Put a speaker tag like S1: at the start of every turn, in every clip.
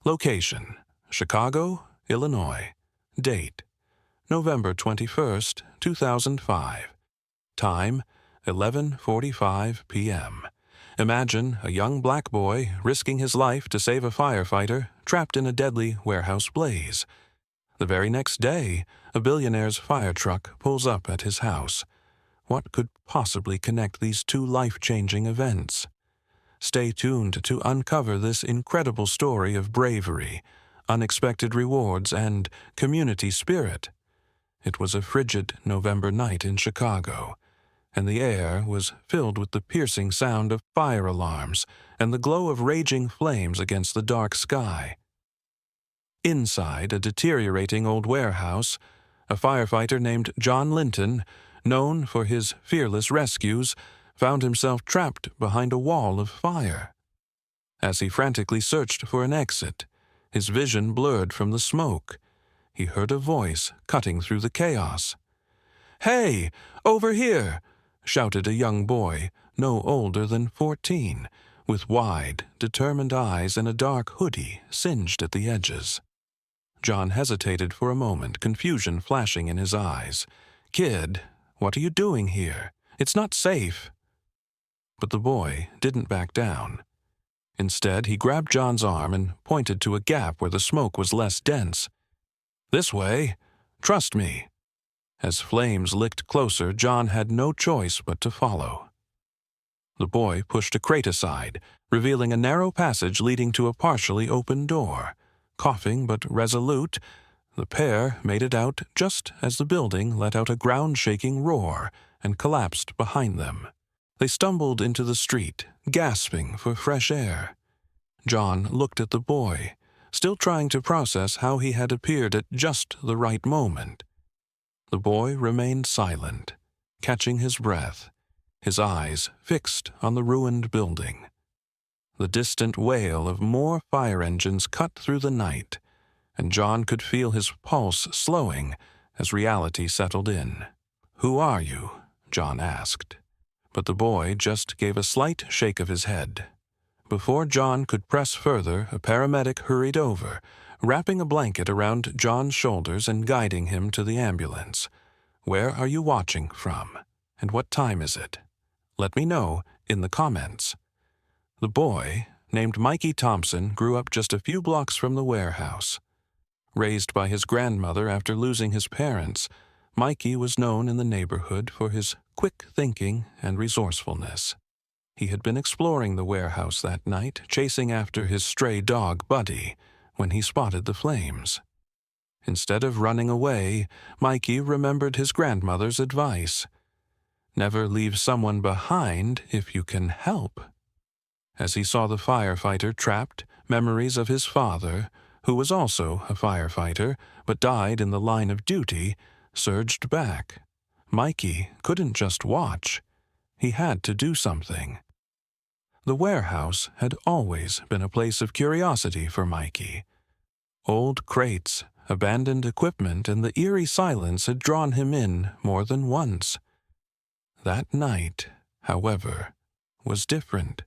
S1: Location: Chicago, Illinois. Date: November 21st, 2005. Time: 11:45 p.m. Imagine a young black boy risking his life to save a firefighter trapped in a deadly warehouse blaze. The very next day, a billionaire's fire truck pulls up at his house. What could possibly connect these two life-changing events? Stay tuned to uncover this incredible story of bravery, unexpected rewards, and community spirit. It was a frigid November night in Chicago, and the air was filled with the piercing sound of fire alarms and the glow of raging flames against the dark sky. Inside a deteriorating old warehouse, a firefighter named John Linton, known for his fearless rescues, found himself trapped behind a wall of fire. As he frantically searched for an exit, his vision blurred from the smoke. He heard a voice cutting through the chaos. "Hey, over here!" shouted a young boy, no older than 14, with wide, determined eyes and a dark hoodie singed at the edges. John hesitated for a moment, confusion flashing in his eyes. "Kid, what are you doing here? It's not safe." But the boy didn't back down. Instead, he grabbed John's arm and pointed to a gap where the smoke was less dense. "This way. Trust me." As flames licked closer, John had no choice but to follow. The boy pushed a crate aside, revealing a narrow passage leading to a partially open door. Coughing but resolute, the pair made it out just as the building let out a ground-shaking roar and collapsed behind them. They stumbled into the street, gasping for fresh air. John looked at the boy, still trying to process how he had appeared at just the right moment. The boy remained silent, catching his breath, his eyes fixed on the ruined building. The distant wail of more fire engines cut through the night, and John could feel his pulse slowing as reality settled in. "Who are you?" John asked. But the boy just gave a slight shake of his head. Before John could press further, a paramedic hurried over, wrapping a blanket around John's shoulders and guiding him to the ambulance. "Where are you watching from? And what time is it? Let me know in the comments." The boy, named Mikey Thompson, grew up just a few blocks from the warehouse. Raised by his grandmother after losing his parents, Mikey was known in the neighborhood for his quick thinking and resourcefulness. He had been exploring the warehouse that night, chasing after his stray dog, Buddy, when he spotted the flames. Instead of running away, Mikey remembered his grandmother's advice. Never leave someone behind if you can help. As he saw the firefighter trapped, memories of his father, who was also a firefighter but died in the line of duty, surged back. Mikey couldn't just watch. He had to do something. The warehouse had always been a place of curiosity for Mikey. Old crates, abandoned equipment, and the eerie silence had drawn him in more than once. That night, however, was different.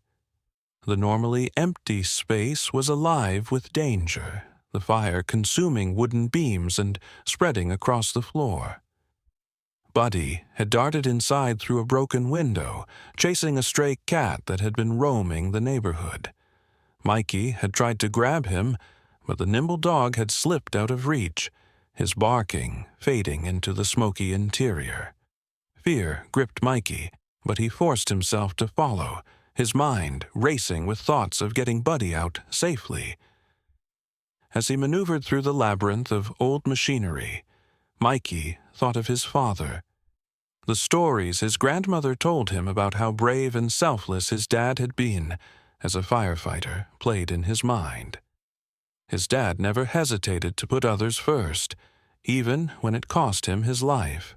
S1: The normally empty space was alive with danger, the fire consuming wooden beams and spreading across the floor. Buddy had darted inside through a broken window, chasing a stray cat that had been roaming the neighborhood. Mikey had tried to grab him, but the nimble dog had slipped out of reach, his barking fading into the smoky interior. Fear gripped Mikey, but he forced himself to follow, his mind racing with thoughts of getting Buddy out safely. As he maneuvered through the labyrinth of old machinery, Mikey thought of his father. The stories his grandmother told him about how brave and selfless his dad had been as a firefighter played in his mind. His dad never hesitated to put others first, even when it cost him his life.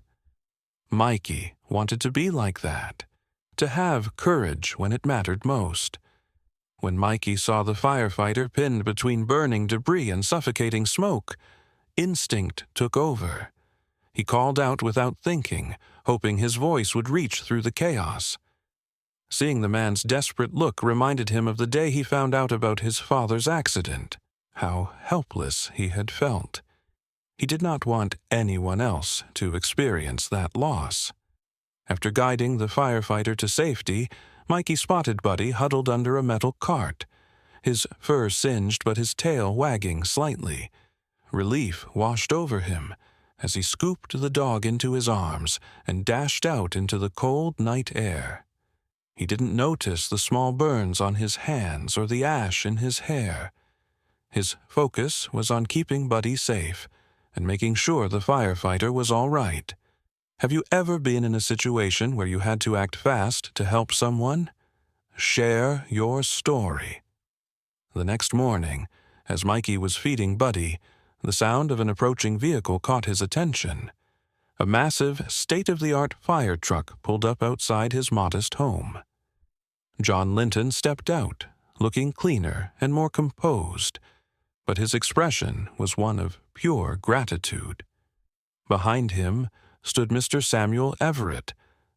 S1: Mikey wanted to be like that, to have courage when it mattered most. When Mikey saw the firefighter pinned between burning debris and suffocating smoke, instinct took over. He called out without thinking, hoping his voice would reach through the chaos. Seeing the man's desperate look reminded him of the day he found out about his father's accident. How helpless he had felt. He did not want anyone else to experience that loss. After guiding the firefighter to safety, Mikey spotted Buddy huddled under a metal cart, his fur singed but his tail wagging slightly. Relief washed over him as he scooped the dog into his arms and dashed out into the cold night air. He didn't notice the small burns on his hands or the ash in his hair. His focus was on keeping Buddy safe and making sure the firefighter was all right. Have you ever been in a situation where you had to act fast to help someone? Share your story. The next morning, as Mikey was feeding Buddy, the sound of an approaching vehicle caught his attention. A massive, state-of-the-art fire truck pulled up outside his modest home. John Linton stepped out, looking cleaner and more composed, but his expression was one of pure gratitude. Behind him stood Mr. Samuel Everett,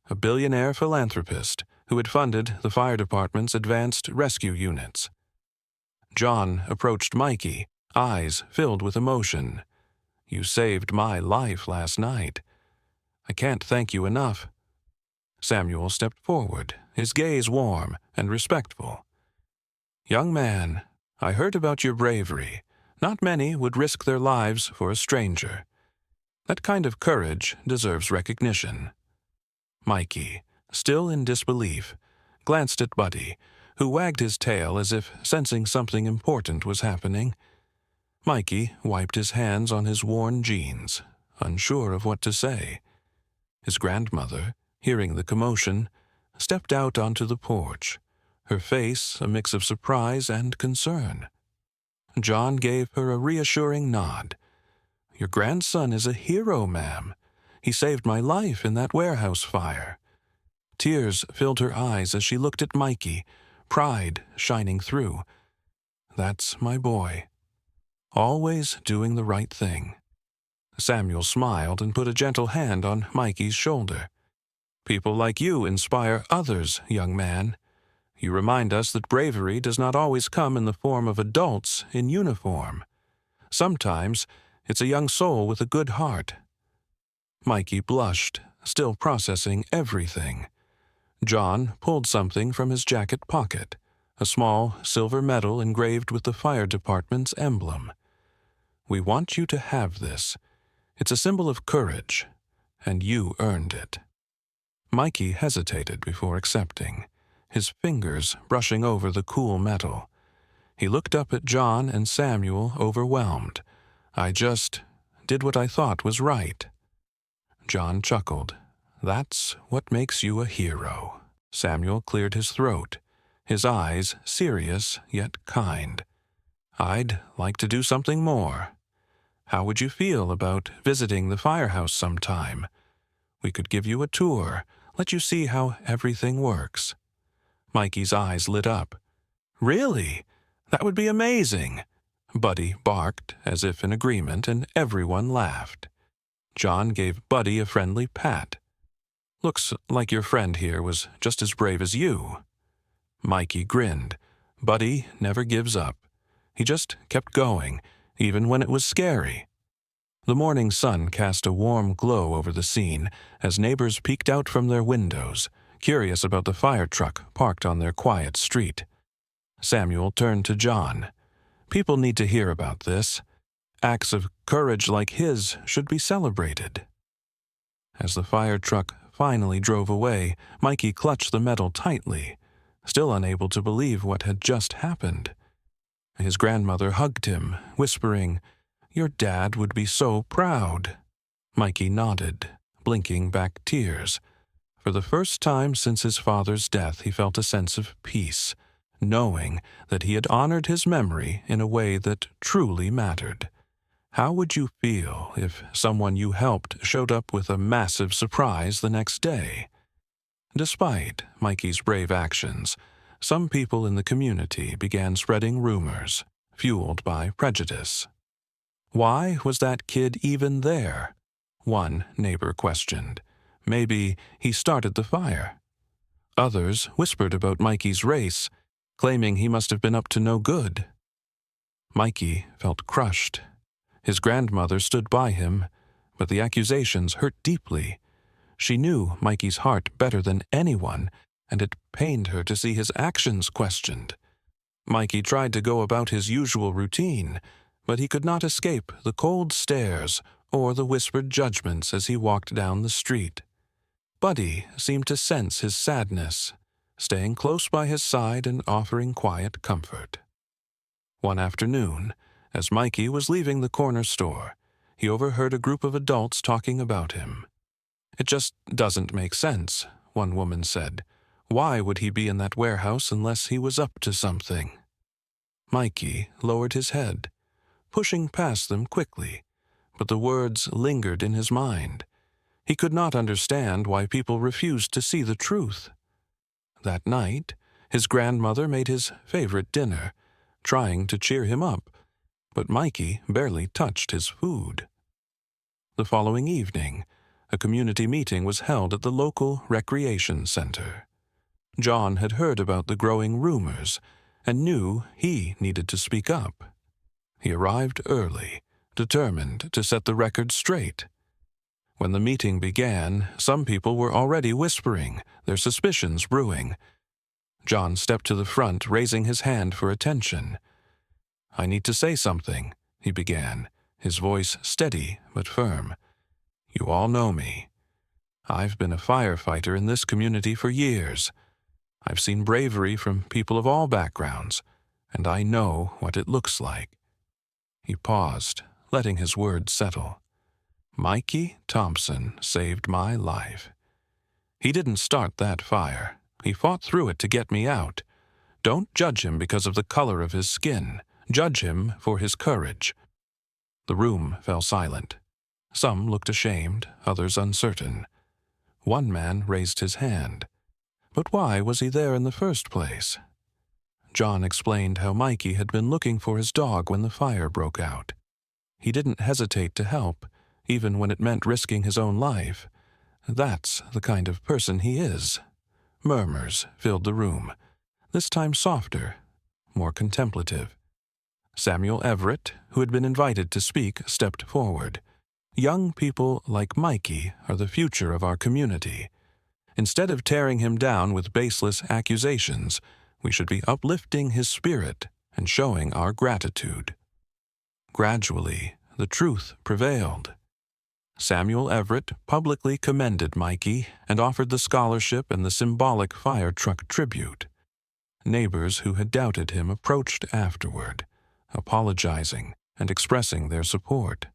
S1: a billionaire philanthropist who had funded the fire department's advanced rescue units. John approached Mikey, eyes filled with emotion. "You saved my life last night. I can't thank you enough." Samuel stepped forward, his gaze warm and respectful. "Young man, I heard about your bravery. Not many would risk their lives for a stranger. That kind of courage deserves recognition." Mikey, still in disbelief, glanced at Buddy, who wagged his tail as if sensing something important was happening. Mikey wiped his hands on his worn jeans, unsure of what to say. His grandmother, hearing the commotion, stepped out onto the porch, her face a mix of surprise and concern. John gave her a reassuring nod. "Your grandson is a hero, ma'am. He saved my life in that warehouse fire." Tears filled her eyes as she looked at Mikey, pride shining through. "That's my boy. Always doing the right thing." Samuel smiled and put a gentle hand on Mikey's shoulder. "People like you inspire others, young man. You remind us that bravery does not always come in the form of adults in uniform. Sometimes it's a young soul with a good heart." Mikey blushed, still processing everything. John pulled something from his jacket pocket, a small silver medal engraved with the fire department's emblem. "We want you to have this. It's a symbol of courage, and you earned it." Mikey hesitated before accepting, his fingers brushing over the cool metal. He looked up at John and Samuel, overwhelmed. "I just did what I thought was right." John chuckled. "That's what makes you a hero." Samuel cleared his throat, his eyes serious yet kind. "I'd like to do something more. How would you feel about visiting the firehouse sometime? We could give you a tour, let you see how everything works." Mikey's eyes lit up. "Really? That would be amazing." Buddy barked as if in agreement, and everyone laughed. John gave Buddy a friendly pat. "Looks like your friend here was just as brave as you." Mikey grinned. Buddy never gives up. He just kept going, even when it was scary. The morning sun cast a warm glow over the scene as neighbors peeked out from their windows, curious about the fire truck parked on their quiet street. Samuel turned to John. "People need to hear about this. Acts of courage like his should be celebrated." As the fire truck finally drove away, Mikey clutched the medal tightly, still unable to believe what had just happened. His grandmother hugged him, whispering, "Your dad would be so proud." Mikey nodded, blinking back tears. For the first time since his father's death, he felt a sense of peace, knowing that he had honored his memory in a way that truly mattered. How would you feel if someone you helped showed up with a massive surprise the next day? Despite Mikey's brave actions, some people in the community began spreading rumors, fueled by prejudice. Why was that kid even there? One neighbor questioned. Maybe he started the fire. Others whispered about Mikey's race, claiming he must have been up to no good. Mikey felt crushed. His grandmother stood by him, but the accusations hurt deeply. She knew Mikey's heart better than anyone, and it pained her to see his actions questioned. Mikey tried to go about his usual routine, but he could not escape the cold stares or the whispered judgments as he walked down the street. Buddy seemed to sense his sadness, staying close by his side and offering quiet comfort. One afternoon, as Mikey was leaving the corner store, he overheard a group of adults talking about him. "It just doesn't make sense," one woman said. "Why would he be in that warehouse unless he was up to something?" Mikey lowered his head, pushing past them quickly, but the words lingered in his mind. He could not understand why people refused to see the truth. That night, his grandmother made his favorite dinner, trying to cheer him up, but Mikey barely touched his food. The following evening, a community meeting was held at the local recreation center. John had heard about the growing rumors and knew he needed to speak up. He arrived early, determined to set the record straight. When the meeting began, some people were already whispering, their suspicions brewing. John stepped to the front, raising his hand for attention. "I need to say something," he began, his voice steady but firm. "You all know me. I've been a firefighter in this community for years. I've seen bravery from people of all backgrounds, and I know what it looks like." He paused, letting his words settle. "Mikey Thompson saved my life. He didn't start that fire. He fought through it to get me out. Don't judge him because of the color of his skin. Judge him for his courage." The room fell silent. Some looked ashamed, others uncertain. One man raised his hand. But why was he there in the first place? John explained how Mikey had been looking for his dog when the fire broke out. He didn't hesitate to help, even when it meant risking his own life. That's the kind of person he is. Murmurs filled the room, this time softer, more contemplative. Samuel Everett, who had been invited to speak, stepped forward. "Young people like Mikey are the future of our community. Instead of tearing him down with baseless accusations, we should be uplifting his spirit and showing our gratitude." Gradually, the truth prevailed. Samuel Everett publicly commended Mikey and offered the scholarship and the symbolic fire truck tribute. Neighbors who had doubted him approached afterward, apologizing and expressing their support.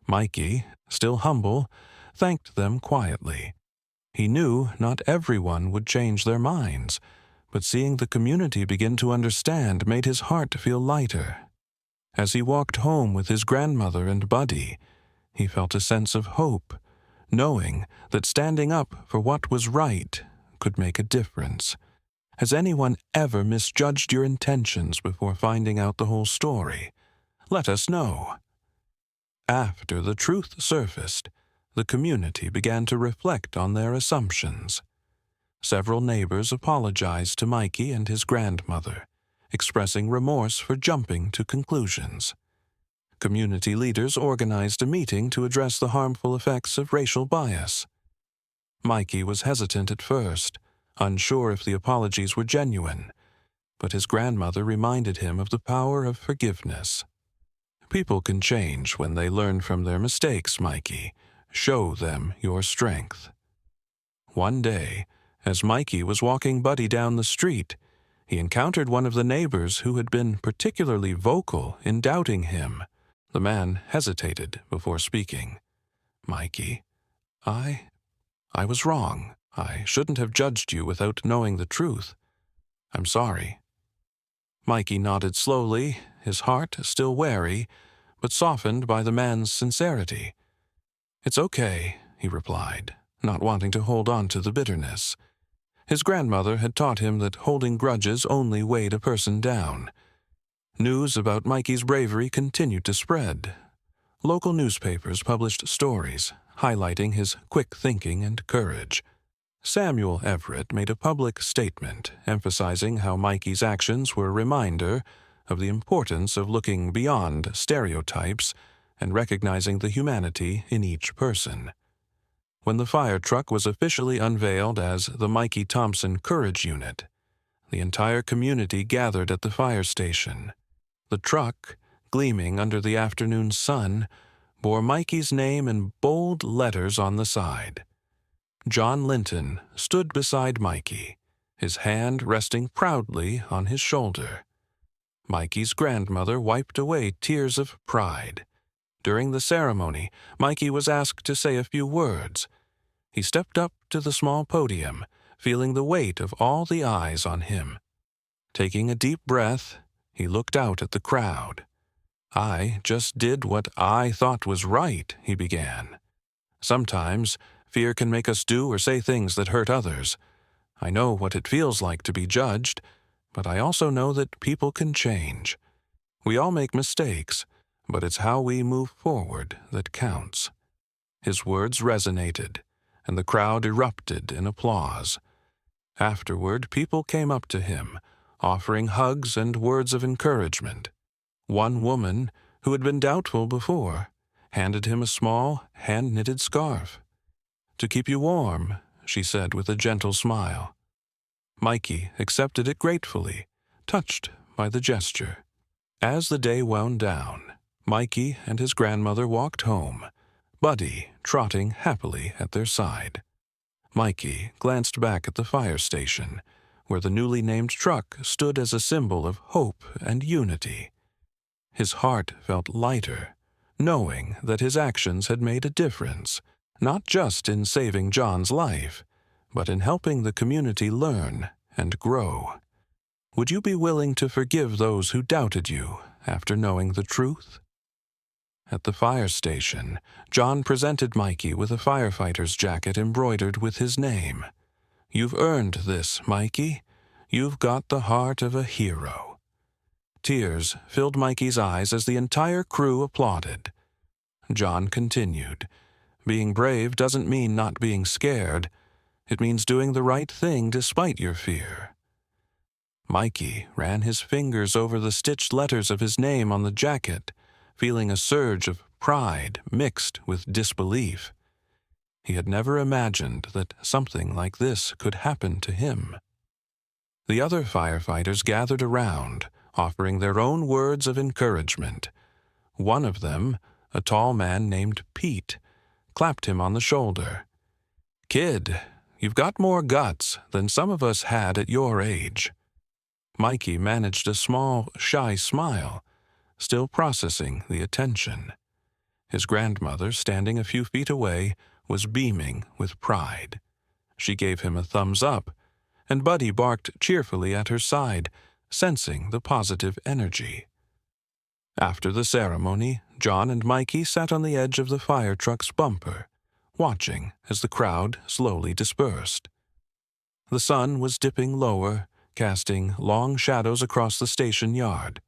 S1: Mikey, still humble, thanked them quietly. He knew not everyone would change their minds, but seeing the community begin to understand made his heart feel lighter. As he walked home with his grandmother and Buddy, he felt a sense of hope, knowing that standing up for what was right could make a difference. Has anyone ever misjudged your intentions before finding out the whole story? Let us know. After the truth surfaced, the community began to reflect on their assumptions. Several neighbors apologized to Mikey and his grandmother, expressing remorse for jumping to conclusions. Community leaders organized a meeting to address the harmful effects of racial bias. Mikey was hesitant at first, unsure if the apologies were genuine, but his grandmother reminded him of the power of forgiveness. "People can change when they learn from their mistakes, Mikey. Show them your strength." One day, as Mikey was walking Buddy down the street, he encountered one of the neighbors who had been particularly vocal in doubting him. The man hesitated before speaking. "Mikey, I was wrong. I shouldn't have judged you without knowing the truth. I'm sorry." Mikey nodded slowly, his heart still wary, but softened by the man's sincerity. "It's okay," he replied, not wanting to hold on to the bitterness. His grandmother had taught him that holding grudges only weighed a person down. News about Mikey's bravery continued to spread. Local newspapers published stories highlighting his quick thinking and courage. Samuel Everett made a public statement emphasizing how Mikey's actions were a reminder of the importance of looking beyond stereotypes and recognizing the humanity in each person. When the fire truck was officially unveiled as the Mikey Thompson Courage Unit, the entire community gathered at the fire station. The truck, gleaming under the afternoon sun, bore Mikey's name in bold letters on the side. John Linton stood beside Mikey, his hand resting proudly on his shoulder. Mikey's grandmother wiped away tears of pride. During the ceremony, Mikey was asked to say a few words. He stepped up to the small podium, feeling the weight of all the eyes on him. Taking a deep breath, he looked out at the crowd. "I just did what I thought was right," he began. "Sometimes fear can make us do or say things that hurt others. I know what it feels like to be judged, but I also know that people can change. We all make mistakes, but it's how we move forward that counts." His words resonated, and the crowd erupted in applause. Afterward, people came up to him, offering hugs and words of encouragement. One woman, who had been doubtful before, handed him a small, hand-knitted scarf. "To keep you warm," she said with a gentle smile. Mikey accepted it gratefully, touched by the gesture. As the day wound down, Mikey and his grandmother walked home, Buddy trotting happily at their side. Mikey glanced back at the fire station, where the newly named truck stood as a symbol of hope and unity. His heart felt lighter, knowing that his actions had made a difference, not just in saving John's life, but in helping the community learn and grow. Would you be willing to forgive those who doubted you after knowing the truth? At the fire station, John presented Mikey with a firefighter's jacket embroidered with his name. "You've earned this, Mikey. You've got the heart of a hero." Tears filled Mikey's eyes as the entire crew applauded. John continued, "Being brave doesn't mean not being scared. It means doing the right thing despite your fear." Mikey ran his fingers over the stitched letters of his name on the jacket, feeling a surge of pride mixed with disbelief. He had never imagined that something like this could happen to him. The other firefighters gathered around, offering their own words of encouragement. One of them, a tall man named Pete, clapped him on the shoulder. "Kid, you've got more guts than some of us had at your age." Mikey managed a small, shy smile, still processing the attention. His grandmother, standing a few feet away, was beaming with pride. She gave him a thumbs up, and Buddy barked cheerfully at her side, sensing the positive energy. After the ceremony, John and Mikey sat on the edge of the fire truck's bumper, watching as the crowd slowly dispersed. The sun was dipping lower, casting long shadows across the station yard.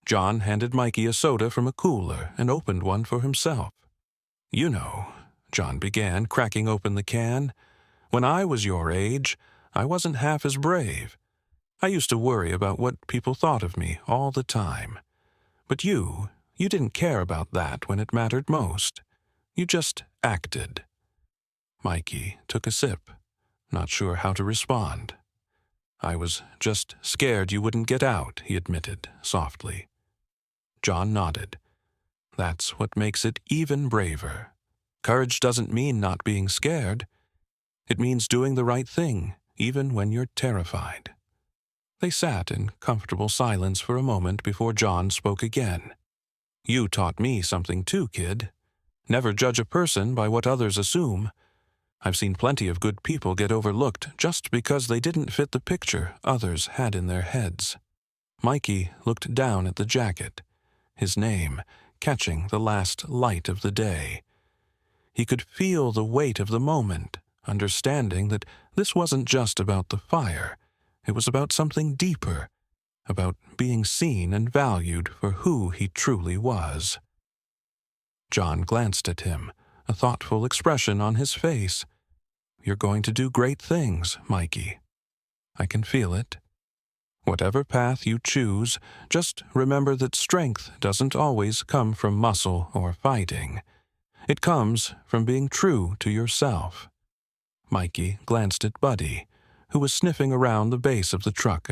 S1: John handed Mikey a soda from a cooler and opened one for himself. "You know," John began, cracking open the can, "when I was your age, I wasn't half as brave. I used to worry about what people thought of me all the time. But you didn't care about that when it mattered most. You just acted." Mikey took a sip, not sure how to respond. "I was just scared you wouldn't get out," he admitted softly. John nodded. "That's what makes it even braver. Courage doesn't mean not being scared. It means doing the right thing, even when you're terrified." They sat in comfortable silence for a moment before John spoke again. "You taught me something too, kid. Never judge a person by what others assume. I've seen plenty of good people get overlooked just because they didn't fit the picture others had in their heads." Mikey looked down at the jacket, his name catching the last light of the day. He could feel the weight of the moment, understanding that this wasn't just about the fire. It was about something deeper, about being seen and valued for who he truly was. John glanced at him, a thoughtful expression on his face. "You're going to do great things, Mikey. I can feel it." Whatever path you choose, just remember that strength doesn't always come from muscle or fighting. It comes from being true to yourself. Mikey glanced at Buddy, who was sniffing around the base of the truck,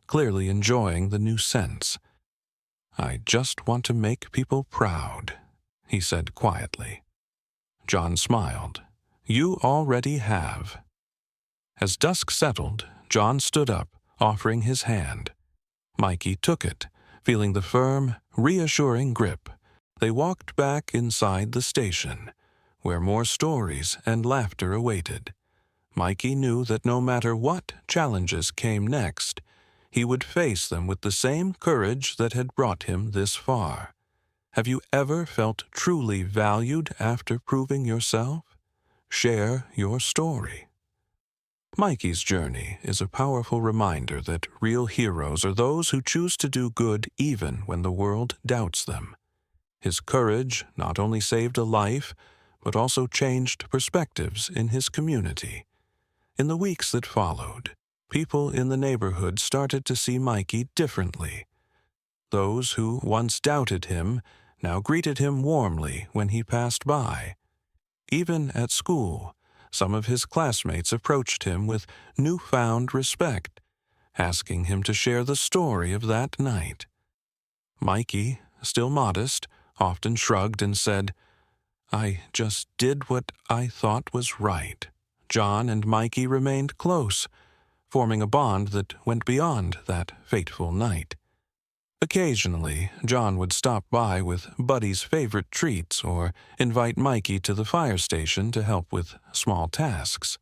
S1: clearly enjoying the new scents. "I just want to make people proud," he said quietly. John smiled. "You already have." As dusk settled, John stood up, offering his hand. Mikey took it, feeling the firm, reassuring grip. They walked back inside the station, where more stories and laughter awaited. Mikey knew that no matter what challenges came next, he would face them with the same courage that had brought him this far. Have you ever felt truly valued after proving yourself? Share your story. Mikey's journey is a powerful reminder that real heroes are those who choose to do good even when the world doubts them. His courage not only saved a life, but also changed perspectives in his community. In the weeks that followed, people in the neighborhood started to see Mikey differently. Those who once doubted him now greeted him warmly when he passed by. Even at school, some of his classmates approached him with newfound respect, asking him to share the story of that night. Mikey, still modest, often shrugged and said, "I just did what I thought was right." John and Mikey remained close, forming a bond that went beyond that fateful night. Occasionally, John would stop by with Buddy's favorite treats or invite Mikey to the fire station to help with small tasks.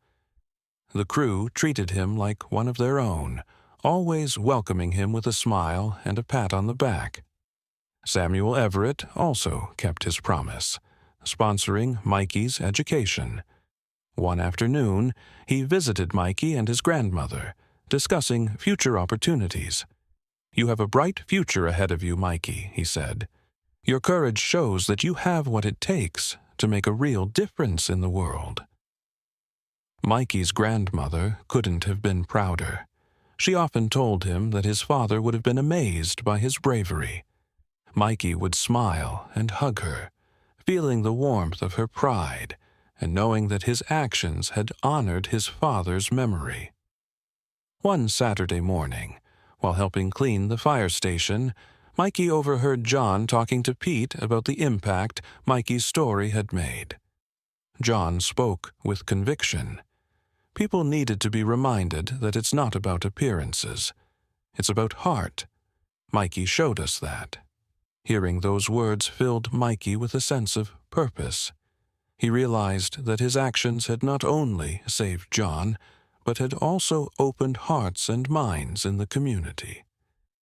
S1: The crew treated him like one of their own, always welcoming him with a smile and a pat on the back. Samuel Everett also kept his promise, sponsoring Mikey's education. One afternoon, he visited Mikey and his grandmother, discussing future opportunities. "You have a bright future ahead of you, Mikey," he said. "Your courage shows that you have what it takes to make a real difference in the world." Mikey's grandmother couldn't have been prouder. She often told him that his father would have been amazed by his bravery. Mikey would smile and hug her, feeling the warmth of her pride and knowing that his actions had honored his father's memory. One Saturday morning, while helping clean the fire station, Mikey overheard John talking to Pete about the impact Mikey's story had made. John spoke with conviction. People needed to be reminded that it's not about appearances. It's about heart. Mikey showed us that. Hearing those words filled Mikey with a sense of purpose. He realized that his actions had not only saved John, but had also opened hearts and minds in the community.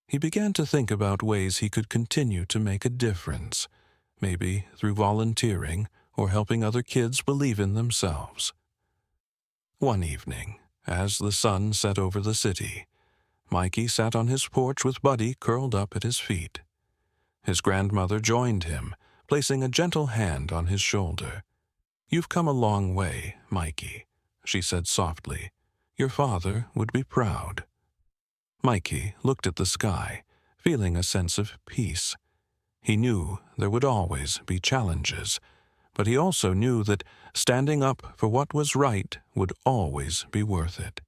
S1: He began to think about ways he could continue to make a difference, maybe through volunteering or helping other kids believe in themselves. One evening, as the sun set over the city, Mikey sat on his porch with Buddy curled up at his feet. His grandmother joined him, placing a gentle hand on his shoulder. "You've come a long way, Mikey," she said softly. "Your father would be proud." Mikey looked at the sky, feeling a sense of peace. He knew there would always be challenges, but he also knew that standing up for what was right would always be worth it.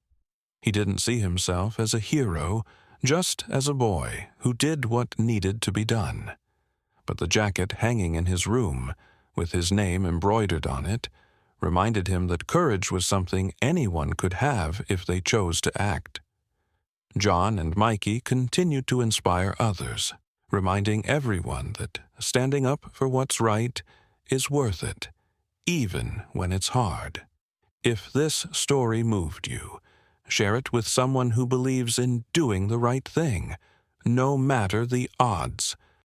S1: He didn't see himself as a hero, just as a boy who did what needed to be done. But the jacket hanging in his room, with his name embroidered on it, reminded him that courage was something anyone could have if they chose to act. John and Mikey continued to inspire others, reminding everyone that standing up for what's right is worth it, even when it's hard. If this story moved you, share it with someone who believes in doing the right thing, no matter the odds.